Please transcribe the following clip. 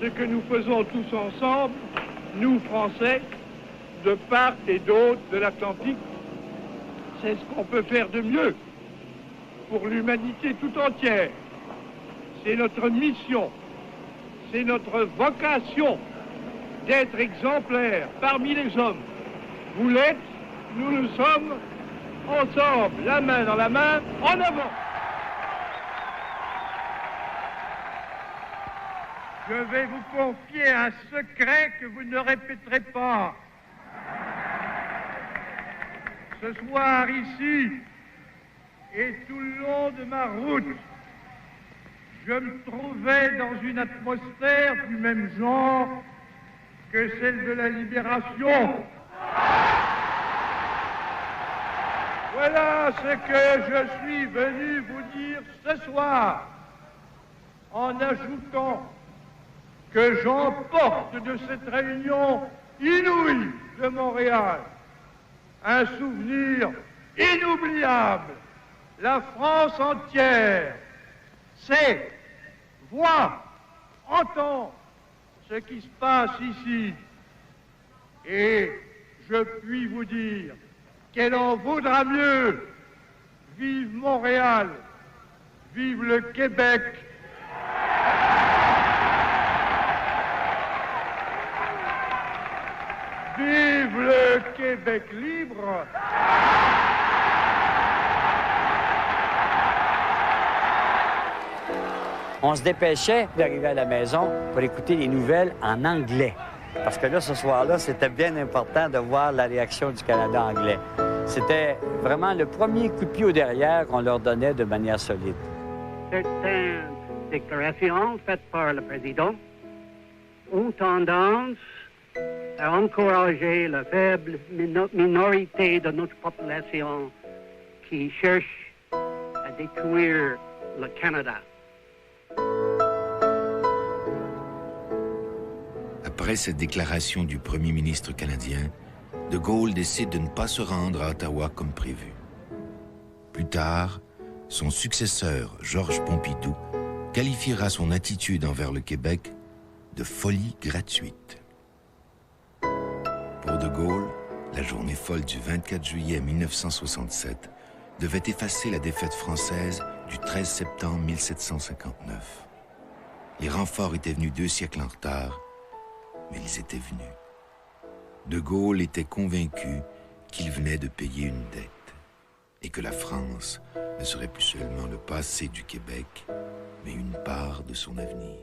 ce que nous faisons tous ensemble, nous Français, de part et d'autre de l'Atlantique. C'est ce qu'on peut faire de mieux pour l'humanité tout entière. C'est notre mission, c'est notre vocation d'être exemplaires parmi les hommes. Vous l'êtes, nous le sommes, ensemble, la main dans la main, en avant. Je vais vous confier un secret que vous ne répéterez pas. Ce soir ici et tout le long de ma route, je me trouvais dans une atmosphère du même genre que celle de la libération. Voilà ce que je suis venu vous dire ce soir, en ajoutant que j'emporte de cette réunion inouïe de Montréal un souvenir inoubliable. La France entière sait, voit, entend ce qui se passe ici. Et je puis vous dire qu'elle en vaudra mieux. Vive Montréal, vive le Québec. Vive le Québec libre! On se dépêchait d'arriver à la maison pour écouter les nouvelles en anglais. Parce que là, ce soir-là, c'était bien important de voir la réaction du Canada anglais. C'était vraiment le premier coup de pied au derrière qu'on leur donnait de manière solide. Certaines déclarations faites par le président ont tendance à encourager la faible minorité de notre population qui cherche à détruire le Canada. Après cette déclaration du premier ministre canadien, de Gaulle décide de ne pas se rendre à Ottawa comme prévu. Plus tard, son successeur, Georges Pompidou, qualifiera son attitude envers le Québec de folie gratuite. Pour de Gaulle, la journée folle du 24 juillet 1967 devait effacer la défaite française du 13 septembre 1759. Les renforts étaient venus 2 siècles en retard, mais ils étaient venus. De Gaulle était convaincu qu'il venait de payer une dette et que la France ne serait plus seulement le passé du Québec, mais une part de son avenir.